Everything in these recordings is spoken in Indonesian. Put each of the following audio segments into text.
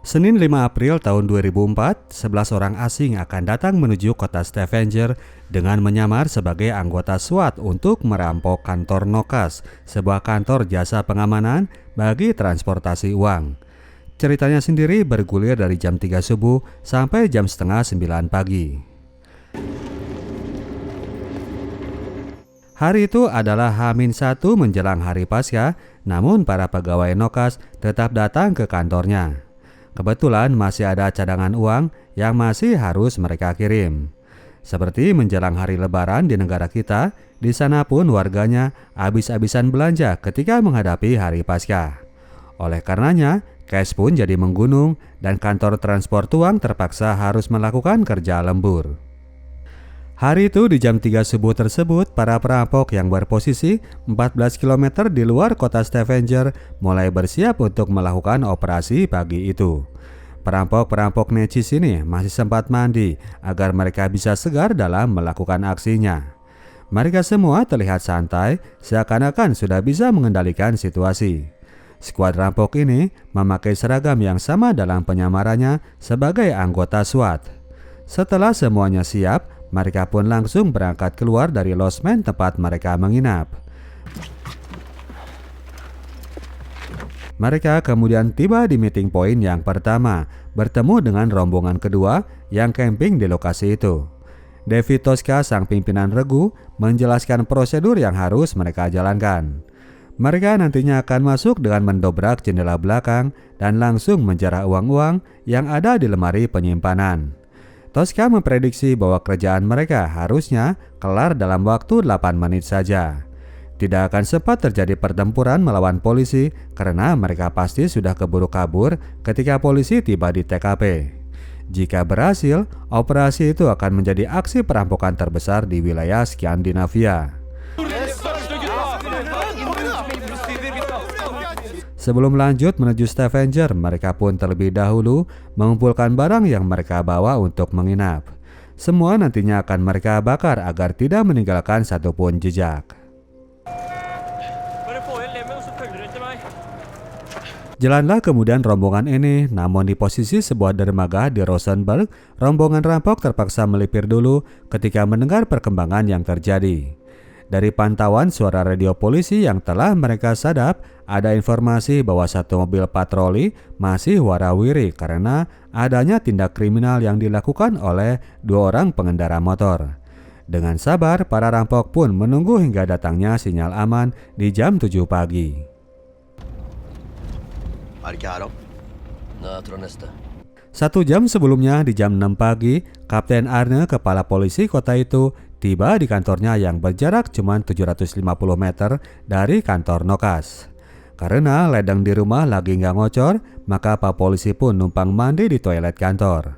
Senin 5 April tahun 2004, 11 orang asing akan datang menuju kota Stavanger dengan menyamar sebagai anggota SWAT untuk merampok kantor Nokas, sebuah kantor jasa pengamanan bagi transportasi uang. Ceritanya sendiri bergulir dari jam 3 subuh sampai jam setengah 9 pagi. Hari itu adalah H-1 menjelang hari Paskah, namun para pegawai Nokas tetap datang ke kantornya. Kebetulan masih ada cadangan uang yang masih harus mereka kirim. Seperti menjelang hari Lebaran di negara kita, di sana pun warganya habis-habisan belanja ketika menghadapi hari Paskah. Oleh karenanya, cash pun jadi menggunung dan kantor transport uang terpaksa harus melakukan kerja lembur. Hari itu di jam 3 subuh tersebut, para perampok yang berposisi 14 km di luar kota Stavanger mulai bersiap untuk melakukan operasi pagi itu. Perampok-perampok necis ini masih sempat mandi agar mereka bisa segar dalam melakukan aksinya. Mereka semua terlihat santai, seakan-akan sudah bisa mengendalikan situasi. Skuad rampok ini memakai seragam yang sama dalam penyamarannya sebagai anggota SWAT. Setelah semuanya siap, mereka pun langsung berangkat keluar dari losmen tempat mereka menginap. Mereka kemudian tiba di meeting point yang pertama, bertemu dengan rombongan kedua yang camping di lokasi itu. David Tosca, sang pimpinan regu, menjelaskan prosedur yang harus mereka jalankan. Mereka nantinya akan masuk dengan mendobrak jendela belakang dan langsung menjarah uang-uang yang ada di lemari penyimpanan. Tosca memprediksi bahwa kerjaan mereka harusnya kelar dalam waktu 8 menit saja. Tidak akan sempat terjadi pertempuran melawan polisi karena mereka pasti sudah keburu kabur ketika polisi tiba di TKP. Jika berhasil, operasi itu akan menjadi aksi perampokan terbesar di wilayah Skandinavia. Sebelum lanjut menuju Stavanger, mereka pun terlebih dahulu mengumpulkan barang yang mereka bawa untuk menginap. Semua nantinya akan mereka bakar agar tidak meninggalkan satupun jejak. Jalanlah kemudian rombongan ini, namun di posisi sebuah dermaga di Rosenberg, rombongan rampok terpaksa melipir dulu ketika mendengar perkembangan yang terjadi. Dari pantauan suara radio polisi yang telah mereka sadap, ada informasi bahwa satu mobil patroli masih warawiri karena adanya tindak kriminal yang dilakukan oleh 2 orang pengendara motor. Dengan sabar, para rampok pun menunggu hingga datangnya sinyal aman di jam 7 pagi. 1 jam sebelumnya di jam 6 pagi, Kapten Arne, kepala polisi kota itu, tiba di kantornya yang berjarak cuma 750 meter dari kantor Nokas. Karena ledeng di rumah lagi nggak ngocor, maka Pak Polisi pun numpang mandi di toilet kantor.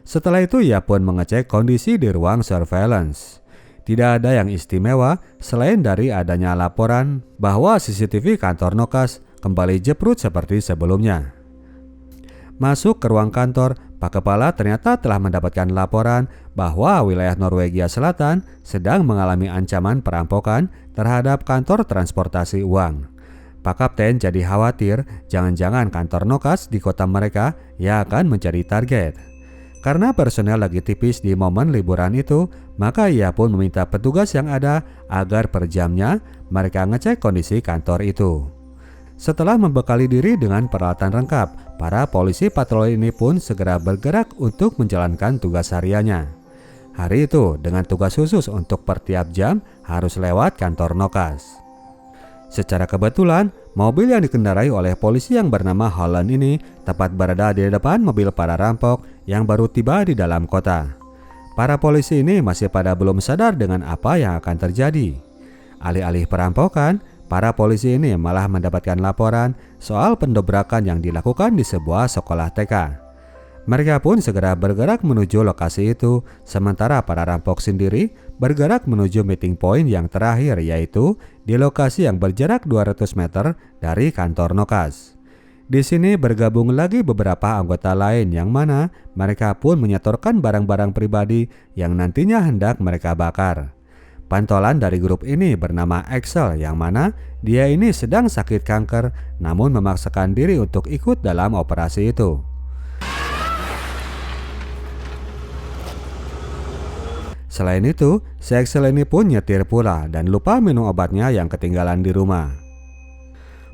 Setelah itu ia pun mengecek kondisi di ruang surveillance. Tidak ada yang istimewa selain dari adanya laporan bahwa CCTV kantor Nokas kembali jeprut seperti sebelumnya. Masuk ke ruang kantor, Pak Kepala ternyata telah mendapatkan laporan bahwa wilayah Norwegia Selatan sedang mengalami ancaman perampokan terhadap kantor transportasi uang. Pak Kapten jadi khawatir jangan-jangan kantor Nokas di kota mereka yang akan menjadi target. Karena personel lagi tipis di momen liburan itu, maka ia pun meminta petugas yang ada agar per jamnya mereka ngecek kondisi kantor itu. Setelah membekali diri dengan peralatan lengkap, para polisi patroli ini pun segera bergerak untuk menjalankan tugas hariannya. Hari itu dengan tugas khusus untuk per tiap jam harus lewat kantor Nokas. Secara kebetulan, mobil yang dikendarai oleh polisi yang bernama Holland ini tepat berada di depan mobil para rampok yang baru tiba di dalam kota. Para polisi ini masih pada belum sadar dengan apa yang akan terjadi. Alih-alih perampokan, para polisi ini malah mendapatkan laporan soal pendobrakan yang dilakukan di sebuah sekolah TK. Mereka pun segera bergerak menuju lokasi itu, sementara para rampok sendiri bergerak menuju meeting point yang terakhir, yaitu di lokasi yang berjarak 200 meter dari kantor Nokas. Di sini bergabung lagi beberapa anggota lain yang mana mereka pun menyetorkan barang-barang pribadi yang nantinya hendak mereka bakar. Pantolan dari grup ini bernama Axel, yang mana dia ini sedang sakit kanker namun memaksakan diri untuk ikut dalam operasi itu. Selain itu, si Axel ini pun nyetir pula dan lupa minum obatnya yang ketinggalan di rumah.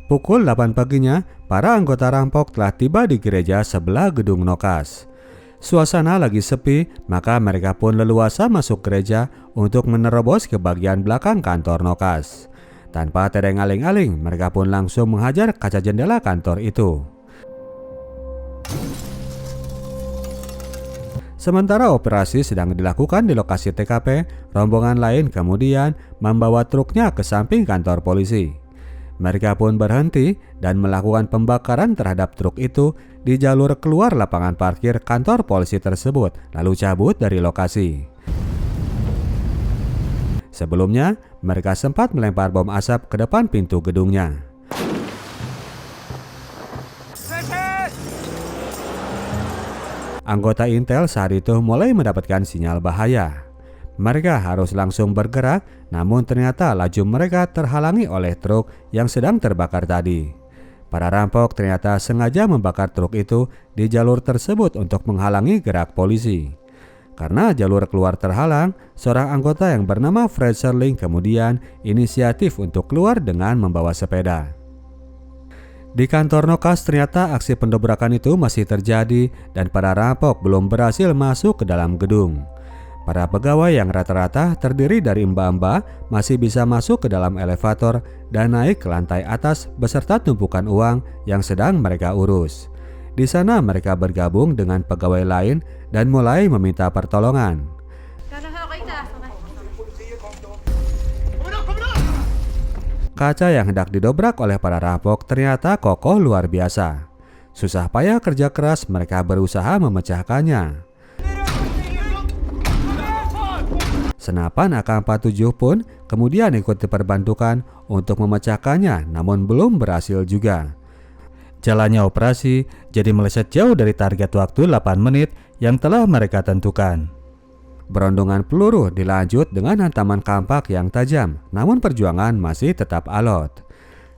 Pukul 8 paginya, para anggota rampok telah tiba di gereja sebelah gedung Nokas. Suasana lagi sepi, maka mereka pun leluasa masuk gereja untuk menerobos ke bagian belakang kantor Nokas. Tanpa tereng aling-aling, mereka pun langsung menghajar kaca jendela kantor itu. Sementara operasi sedang dilakukan di lokasi TKP, rombongan lain kemudian membawa truknya ke samping kantor polisi. Mereka pun berhenti dan melakukan pembakaran terhadap truk itu di jalur keluar lapangan parkir kantor polisi tersebut, lalu cabut dari lokasi. Sebelumnya, mereka sempat melempar bom asap ke depan pintu gedungnya. Anggota Intel saat itu mulai mendapatkan sinyal bahaya. Mereka harus langsung bergerak, namun ternyata laju mereka terhalangi oleh truk yang sedang terbakar tadi. Para rampok ternyata sengaja membakar truk itu di jalur tersebut untuk menghalangi gerak polisi. Karena jalur keluar terhalang, seorang anggota yang bernama Fred Serling kemudian inisiatif untuk keluar dengan membawa sepeda. Di kantor Nokas ternyata aksi pendobrakan itu masih terjadi dan para rampok belum berhasil masuk ke dalam gedung. Para pegawai yang rata-rata terdiri dari mbak-mbak masih bisa masuk ke dalam elevator dan naik ke lantai atas beserta tumpukan uang yang sedang mereka urus. Di sana mereka bergabung dengan pegawai lain dan mulai meminta pertolongan. Kaca yang hendak didobrak oleh para rampok ternyata kokoh luar biasa. Susah payah kerja keras mereka berusaha memecahkannya. Senapan AK-47 pun kemudian ikut diperbantukan untuk memecahkannya, namun belum berhasil juga. Jalannya operasi jadi meleset jauh dari target waktu 8 menit yang telah mereka tentukan. Berondongan peluru dilanjut dengan hantaman kampak yang tajam, namun perjuangan masih tetap alot.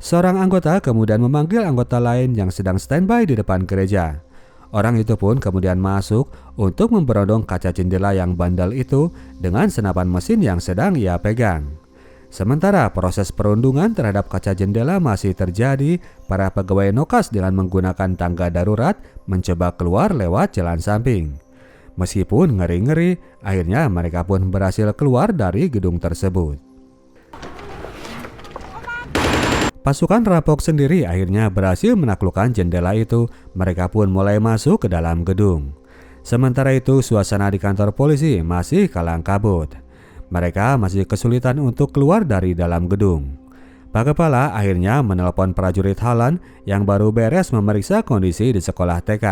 Seorang anggota kemudian memanggil anggota lain yang sedang standby di depan gereja. Orang itu pun kemudian masuk untuk memberondong kaca jendela yang bandel itu dengan senapan mesin yang sedang ia pegang. Sementara proses perundungan terhadap kaca jendela masih terjadi, para pegawai Nokas dengan menggunakan tangga darurat mencoba keluar lewat jalan samping. Meskipun ngeri-ngeri, akhirnya mereka pun berhasil keluar dari gedung tersebut. Pasukan rampok sendiri akhirnya berhasil menaklukkan jendela itu. Mereka pun mulai masuk ke dalam gedung. Sementara itu suasana di kantor polisi masih kalang kabut. Mereka masih kesulitan untuk keluar dari dalam gedung. Pak Kepala akhirnya menelpon prajurit Halan yang baru beres memeriksa kondisi di sekolah TK.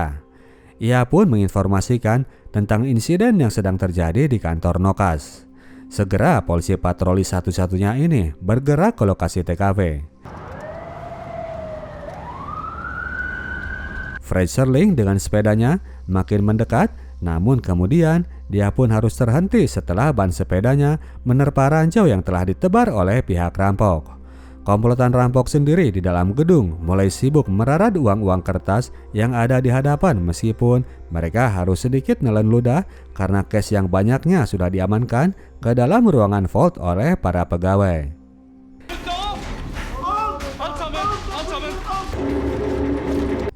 Ia pun menginformasikan tentang insiden yang sedang terjadi di kantor Nokas. Segera polisi patroli satu-satunya ini bergerak ke lokasi TKP. Fred Serling dengan sepedanya makin mendekat, namun kemudian dia pun harus terhenti setelah ban sepedanya menerpa ranjau yang telah ditebar oleh pihak rampok. Komplotan rampok sendiri di dalam gedung mulai sibuk merarat uang-uang kertas yang ada di hadapan, meskipun mereka harus sedikit nelen ludah karena cash yang banyaknya sudah diamankan ke dalam ruangan vault oleh para pegawai.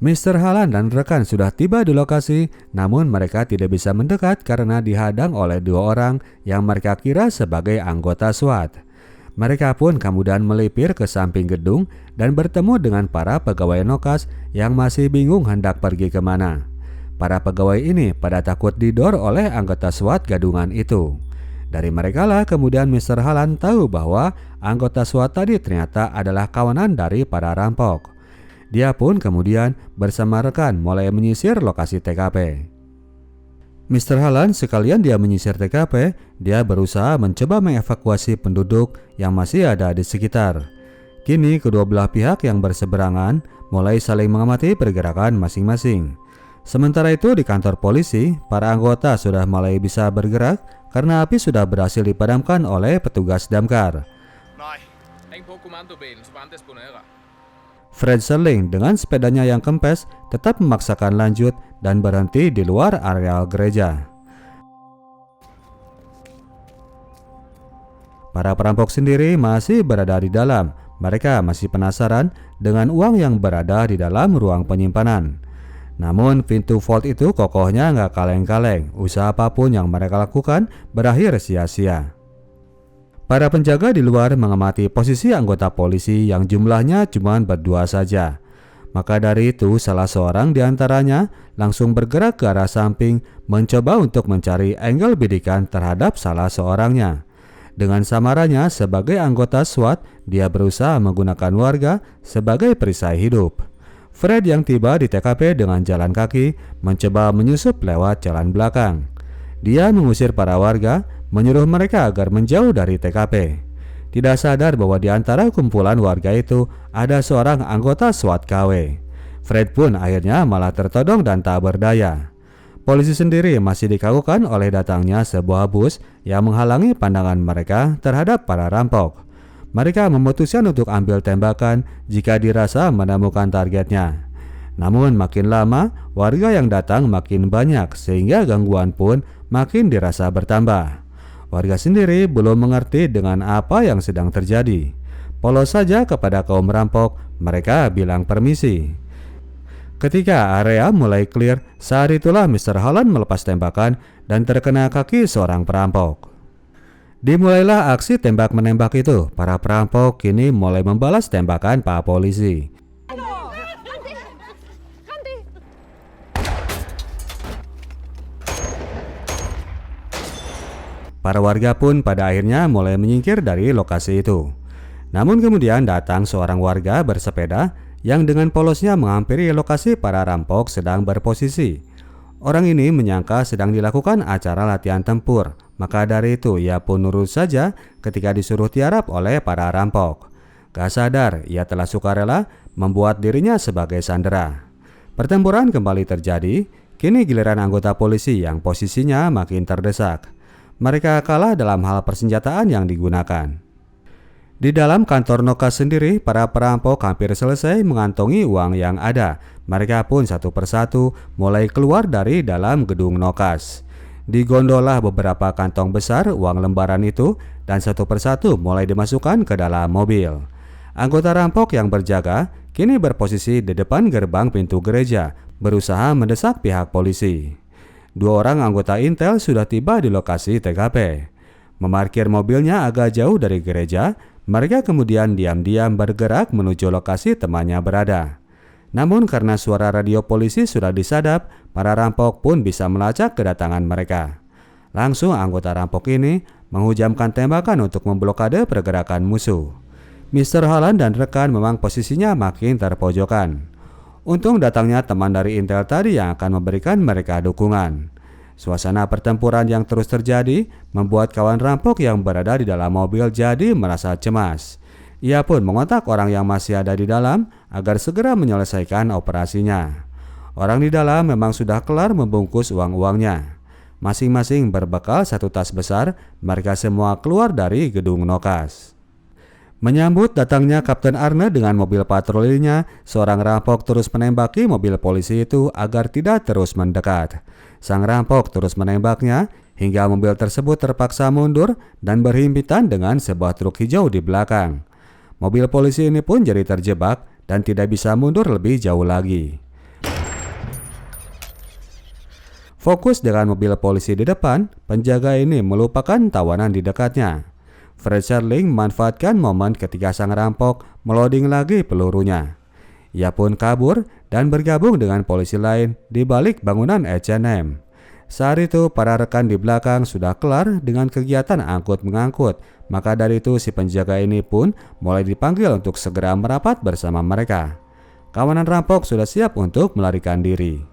Mr. Halan dan rekan sudah tiba di lokasi, namun mereka tidak bisa mendekat karena dihadang oleh 2 orang yang mereka kira sebagai anggota SWAT. Mereka pun kemudian melipir ke samping gedung dan bertemu dengan para pegawai Nokas yang masih bingung hendak pergi kemana. Para pegawai ini pada takut didor oleh anggota SWAT gadungan itu. Dari merekalah kemudian Mr. Halan tahu bahwa anggota SWAT tadi ternyata adalah kawanan dari para rampok. Dia pun kemudian bersama rekan mulai menyisir lokasi TKP. Mr. Halan sekalian dia menyisir TKP, dia berusaha mencoba mengevakuasi penduduk yang masih ada di sekitar. Kini kedua belah pihak yang berseberangan mulai saling mengamati pergerakan masing-masing. Sementara itu di kantor polisi, para anggota sudah mulai bisa bergerak karena api sudah berhasil dipadamkan oleh petugas damkar. Fred Serling dengan sepedanya yang kempes tetap memaksakan lanjut dan berhenti di luar areal gereja. Para perampok sendiri masih berada di dalam. Mereka masih penasaran dengan uang yang berada di dalam ruang penyimpanan. Namun pintu vault itu kokohnya nggak kaleng-kaleng. Usaha apapun yang mereka lakukan berakhir sia-sia. Para penjaga di luar mengamati posisi anggota polisi yang jumlahnya cuma berdua saja. Maka dari itu salah seorang di antaranya langsung bergerak ke arah samping mencoba untuk mencari angle bidikan terhadap salah seorangnya. Dengan samarannya sebagai anggota SWAT, dia berusaha menggunakan warga sebagai perisai hidup. Fred yang tiba di TKP dengan jalan kaki mencoba menyusup lewat jalan belakang. Dia mengusir para warga, menyuruh mereka agar menjauh dari TKP. Tidak sadar bahwa di antara kumpulan warga itu ada seorang anggota SWAT KW. Fred pun akhirnya malah tertodong dan tak berdaya. Polisi sendiri masih dikagumkan oleh datangnya sebuah bus yang menghalangi pandangan mereka terhadap para rampok. Mereka memutuskan untuk ambil tembakan jika dirasa menemukan targetnya. Namun makin lama, warga yang datang makin banyak sehingga gangguan pun makin dirasa bertambah. Warga sendiri belum mengerti dengan apa yang sedang terjadi. Polos saja kepada kaum rampok, mereka bilang permisi. Ketika area mulai clear, saat itulah Mr. Holland melepas tembakan dan terkena kaki seorang perampok. Dimulailah aksi tembak-menembak itu. Para perampok kini mulai membalas tembakan para polisi. Para warga pun pada akhirnya mulai menyingkir dari lokasi itu. Namun kemudian datang seorang warga bersepeda yang dengan polosnya menghampiri lokasi para rampok sedang berposisi. Orang ini menyangka sedang dilakukan acara latihan tempur, maka dari itu ia pun nurut saja ketika disuruh tiarap oleh para rampok. Gak sadar ia telah sukarela membuat dirinya sebagai sandera. Pertempuran kembali terjadi, kini giliran anggota polisi yang posisinya makin terdesak. Mereka kalah dalam hal persenjataan yang digunakan. Di dalam kantor Nokas sendiri, para perampok hampir selesai mengantongi uang yang ada. Mereka pun satu persatu mulai keluar dari dalam gedung Nokas. Digondolah beberapa kantong besar uang lembaran itu dan satu persatu mulai dimasukkan ke dalam mobil. Anggota rampok yang berjaga kini berposisi di depan gerbang pintu gereja, berusaha mendesak pihak polisi. Dua orang anggota intel sudah tiba di lokasi TKP. Memarkir mobilnya agak jauh dari gereja, mereka kemudian diam-diam bergerak menuju lokasi temannya berada. Namun karena suara radio polisi sudah disadap, para rampok pun bisa melacak kedatangan mereka. Langsung anggota rampok ini menghujamkan tembakan untuk memblokade pergerakan musuh. Mr. Holland dan rekan memang posisinya makin terpojokan. Untung datangnya teman dari intel tadi yang akan memberikan mereka dukungan. Suasana pertempuran yang terus terjadi membuat kawan rampok yang berada di dalam mobil jadi merasa cemas. Ia pun mengontak orang yang masih ada di dalam agar segera menyelesaikan operasinya. Orang di dalam memang sudah kelar membungkus uang-uangnya. Masing-masing berbekal satu tas besar, mereka semua keluar dari gedung Nokas. Menyambut datangnya Kapten Arne dengan mobil patrolinya, seorang rampok terus menembaki mobil polisi itu agar tidak terus mendekat. Sang rampok terus menembaknya hingga mobil tersebut terpaksa mundur dan berhimpitan dengan sebuah truk hijau di belakang. Mobil polisi ini pun jadi terjebak dan tidak bisa mundur lebih jauh lagi. Fokus dengan mobil polisi di depan, penjaga ini melupakan tawanan di dekatnya. Fred Serling memanfaatkan momen ketika sang rampok meloding lagi pelurunya. Ia pun kabur dan bergabung dengan polisi lain di balik bangunan H&M. Saat itu para rekan di belakang sudah kelar dengan kegiatan angkut-mengangkut, maka dari itu si penjaga ini pun mulai dipanggil untuk segera merapat bersama mereka. Kawanan rampok sudah siap untuk melarikan diri.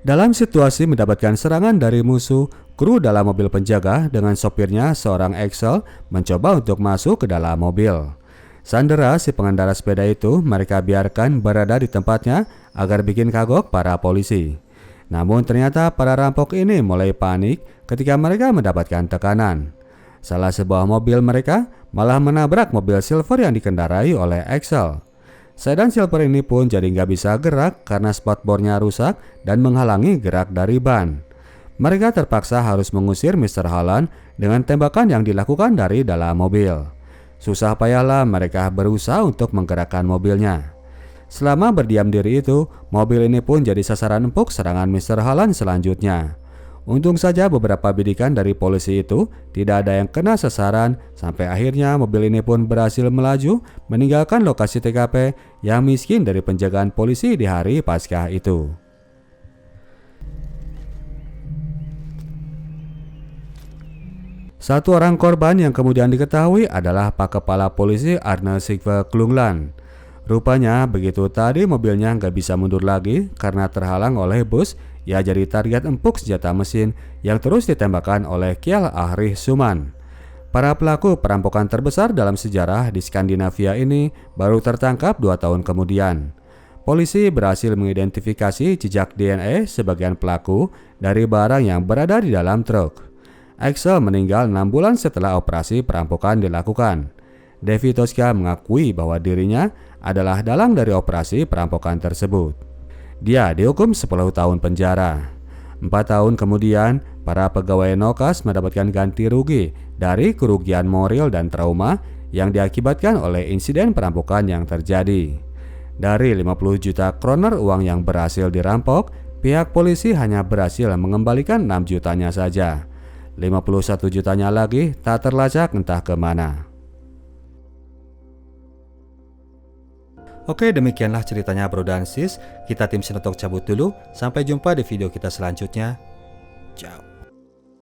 Dalam situasi mendapatkan serangan dari musuh, kru dalam mobil penjaga dengan sopirnya seorang Excel mencoba untuk masuk ke dalam mobil. Sandera si pengendara sepeda itu mereka biarkan berada di tempatnya agar bikin kagok para polisi. Namun ternyata para rampok ini mulai panik ketika mereka mendapatkan tekanan. Salah sebuah mobil mereka malah menabrak mobil silver yang dikendarai oleh Axel. Sedan silver ini pun jadi nggak bisa gerak karena spotboardnya rusak dan menghalangi gerak dari ban. Mereka terpaksa harus mengusir Mr. Holland dengan tembakan yang dilakukan dari dalam mobil. Susah payahlah mereka berusaha untuk menggerakkan mobilnya. Selama berdiam diri itu, mobil ini pun jadi sasaran empuk serangan Mr. Holland selanjutnya. Untung saja beberapa bidikan dari polisi itu tidak ada yang kena sasaran sampai akhirnya mobil ini pun berhasil melaju meninggalkan lokasi TKP yang miskin dari penjagaan polisi di hari Paskah itu. Satu orang korban yang kemudian diketahui adalah Pak Kepala Polisi Arne Sigve Klungland. Rupanya begitu tadi mobilnya nggak bisa mundur lagi karena terhalang oleh bus, ia jadi target empuk senjata mesin yang terus ditembakkan oleh Kjell Ahri Suman. Para pelaku perampokan terbesar dalam sejarah di Skandinavia ini baru tertangkap 2 tahun kemudian. Polisi berhasil mengidentifikasi jejak DNA sebagian pelaku dari barang yang berada di dalam truk. Axel meninggal 6 bulan setelah operasi perampokan dilakukan. Devi Toska mengakui bahwa dirinya adalah dalang dari operasi perampokan tersebut. Dia dihukum 10 tahun penjara. 4 tahun kemudian, para pegawai Nokas mendapatkan ganti rugi dari kerugian moral dan trauma yang diakibatkan oleh insiden perampokan yang terjadi. Dari 50 juta kroner uang yang berhasil dirampok, pihak polisi hanya berhasil mengembalikan 6 jutanya saja. 51 jutanya lagi tak terlacak entah kemana. Oke, demikianlah ceritanya bro dan sis. Kita tim Sinotok cabut dulu. Sampai jumpa di video kita selanjutnya. Ciao.